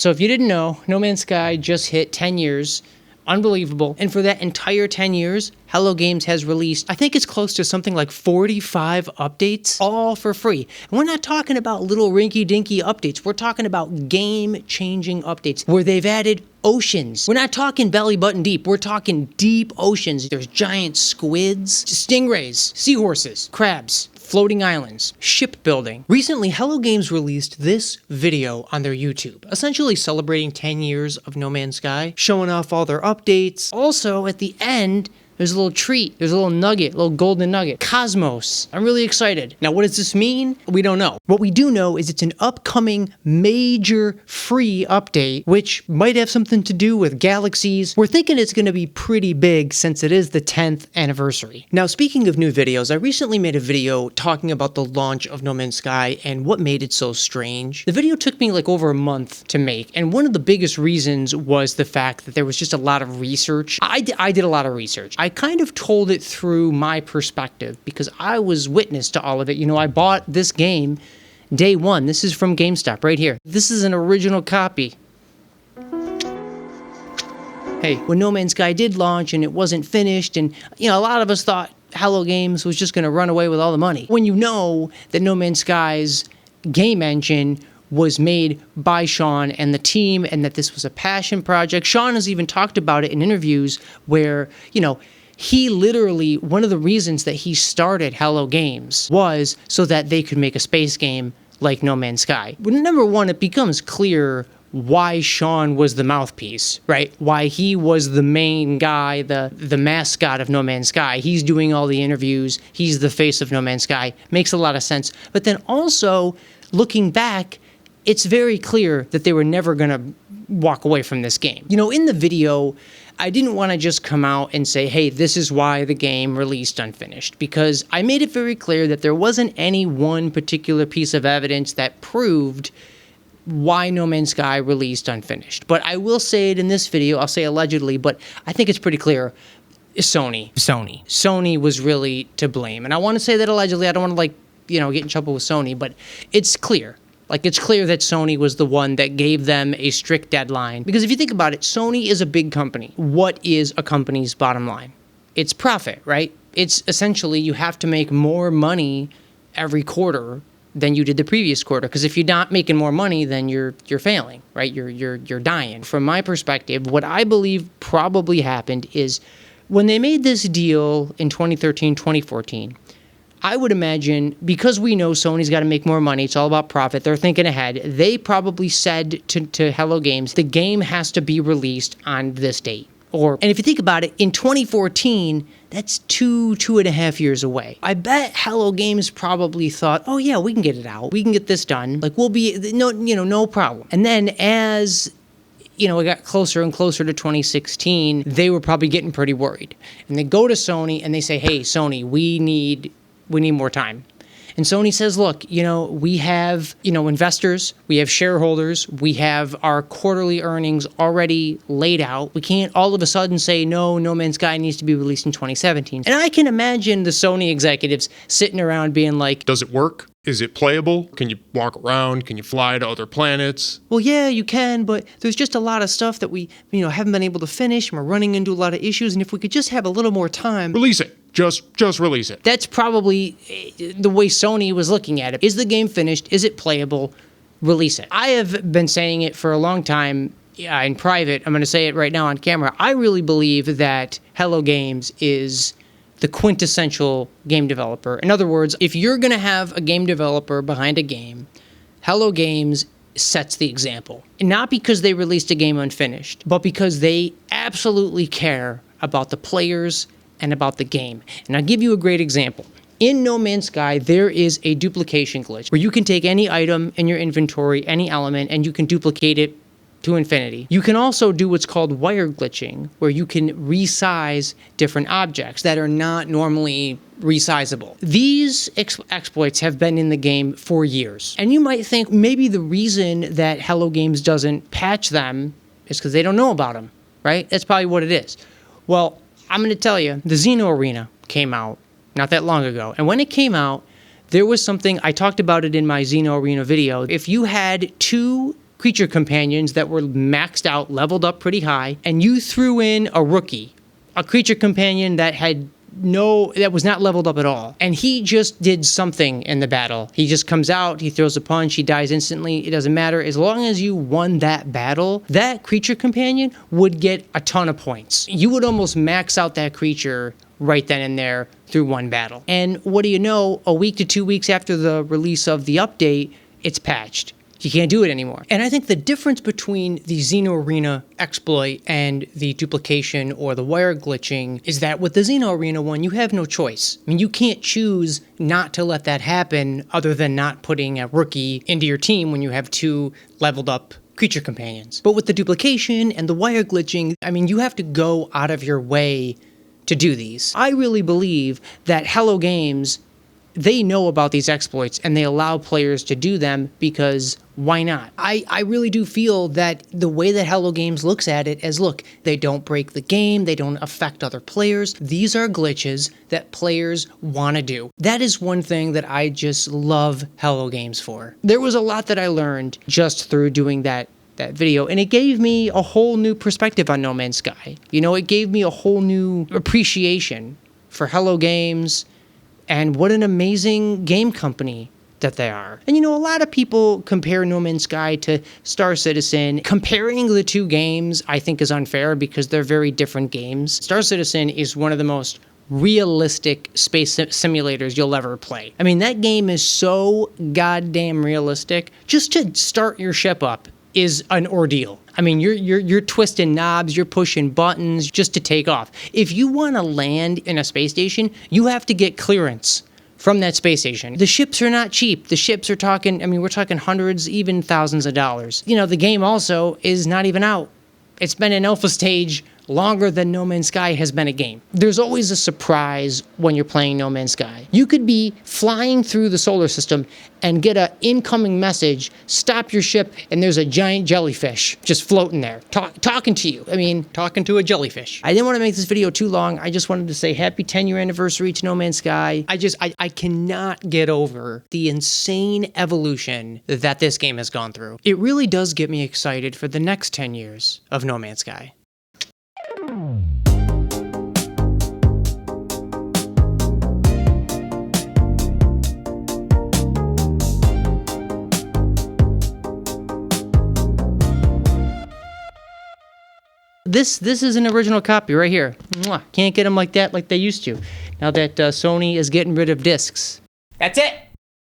So if you didn't know, No Man's Sky just hit 10 years. Unbelievable. And for that entire 10 years, Hello Games has released, I think it's close to something like 45 updates, all for free. And we're not talking about little rinky-dinky updates. We're talking about game-changing updates where they've added oceans. We're not talking belly button deep. We're talking deep oceans. There's giant squids, stingrays, seahorses, crabs, floating islands, shipbuilding. Recently, Hello Games released this video on their YouTube, essentially celebrating 10 years of No Man's Sky, showing off all their updates. Also, at the end, there's a little treat. There's a little nugget, a little golden nugget. Cosmos. I'm really excited. Now, what does this mean? We don't know. What we do know is it's an upcoming major free update, which might have something to do with galaxies. We're thinking it's going to be pretty big since it is the 10th anniversary. Now, speaking of new videos, I recently made a video talking about the launch of No Man's Sky and what made it so strange. The video took me like over a month to make, and one of the biggest reasons was the fact that there was just a lot of research. I did a lot of research. I kind of told it through my perspective because I was witness to all of it. You know, I bought this game day one. This is from GameStop right here. This is an original copy. Hey, when No Man's Sky did launch and it wasn't finished, and you know, a lot of us thought Hello Games was just going to run away with all the money. When you know that No Man's Sky's game engine was made by Sean and the team, and that this was a passion project. Sean has even talked about it in interviews where, you know, he literally, one of the reasons that he started Hello Games was so that they could make a space game like No Man's Sky. But number one, it becomes clear why Sean was the mouthpiece, right? Why he was the main guy, the mascot of No Man's Sky. He's doing all the interviews. He's the face of No Man's Sky. Makes a lot of sense. But then also, looking back, it's very clear that they were never going to walk away from this game. You know, in the video, I didn't want to just come out and say, hey, this is why the game released unfinished, because I made it very clear that there wasn't any one particular piece of evidence that proved why No Man's Sky released unfinished. But I will say it in this video, I'll say allegedly, but I think it's pretty clear. Sony was really to blame. And I want to say that allegedly. I don't want to, like, you know, get in trouble with Sony, but it's clear. Like, it's clear that Sony was the one that gave them a strict deadline. Because if you think about it, Sony is a big company. What is a company's bottom line? It's profit, right? It's essentially you have to make more money every quarter than you did the previous quarter. Because if you're not making more money, then you're failing, right? You're dying. From my perspective, what I believe probably happened is when they made this deal in 2013, 2014, I would imagine, because we know Sony's got to make more money, it's all about profit, they're thinking ahead, they probably said to Hello Games, the game has to be released on this date. And if you think about it, in 2014, that's 2.5 years away. I bet Hello Games probably thought, oh yeah, we can get it out. We can get this done. Like, we'll be, no problem. And then as it got closer and closer to 2016, they were probably getting pretty worried. And they go to Sony and they say, hey, Sony, we need more time. And Sony says, look, we have, investors, we have shareholders, we have our quarterly earnings already laid out. We can't all of a sudden say, no Man's Sky needs to be released in 2017. And I can imagine the Sony executives sitting around being like, does it work? Is it playable? Can you walk around? Can you fly to other planets? Well, yeah, you can, but there's just a lot of stuff that we, haven't been able to finish, and we're running into a lot of issues, and if we could just have a little more time. Release it. Just release it. That's probably the way Sony was looking at it. Is the game finished? Is it playable? Release it. I have been saying it for a long time in private. I'm going to say it right now on camera. I really believe that Hello Games is the quintessential game developer. In other words, if you're going to have a game developer behind a game, Hello Games sets the example. And not because they released a game unfinished, but because they absolutely care about the players and about the game. And I'll give you a great example. In No Man's Sky, there is a duplication glitch where you can take any item in your inventory, any element, and you can duplicate it to infinity. You can also do what's called wire glitching, where you can resize different objects that are not normally resizable. These exploits have been in the game for years. And you might think maybe the reason that Hello Games doesn't patch them is because they don't know about them, right? That's probably what it is. Well, I'm going to tell you, the Xeno Arena came out not that long ago. And when it came out, there was something, I talked about it in my Xeno Arena video. If you had two creature companions that were maxed out, leveled up pretty high, and you threw in a rookie, a creature companion that was not leveled up at all. And he just did something in the battle. He just comes out, he throws a punch, he dies instantly. It doesn't matter. As long as you won that battle, that creature companion would get a ton of points. You would almost max out that creature right then and there through one battle. And what do you know? A week to 2 weeks after the release of the update, it's patched. You can't do it anymore. And I think the difference between the Xeno Arena exploit and the duplication or the wire glitching is that with the Xeno Arena one, you have no choice. I mean, you can't choose not to let that happen other than not putting a rookie into your team when you have 2 leveled up creature companions. But with the duplication and the wire glitching, I mean, you have to go out of your way to do these. I really believe that Hello Games, they know about these exploits and they allow players to do them because why not? I really do feel that the way that Hello Games looks at it is, look, they don't break the game, they don't affect other players. These are glitches that players want to do. That is one thing that I just love Hello Games for. There was a lot that I learned just through doing that video, and it gave me a whole new perspective on No Man's Sky. You know, it gave me a whole new appreciation for Hello Games and what an amazing game company that they are. And you know, a lot of people compare No Man's Sky to Star Citizen. Comparing the two games, I think, is unfair because they're very different games. Star Citizen is one of the most realistic space simulators you'll ever play. I mean, that game is so goddamn realistic. Just to start your ship up is an ordeal. I mean, you're twisting knobs, you're pushing buttons just to take off. If you want to land in a space station, you have to get clearance from that space station. The ships are not cheap. The ships are we're talking hundreds, even thousands of dollars. You know, the game also is not even out. It's been in alpha stage longer than No Man's Sky has been a game. There's always a surprise when you're playing No Man's Sky. You could be flying through the solar system and get an incoming message, stop your ship, and there's a giant jellyfish just floating there, talking to you. I mean, talking to a jellyfish. I didn't want to make this video too long. I just wanted to say happy 10-year anniversary to No Man's Sky. I cannot get over the insane evolution that this game has gone through. It really does get me excited for the next 10 years of No Man's Sky. This is an original copy right here. Mwah. Can't get them like that like they used to. Now that Sony is getting rid of discs. That's it.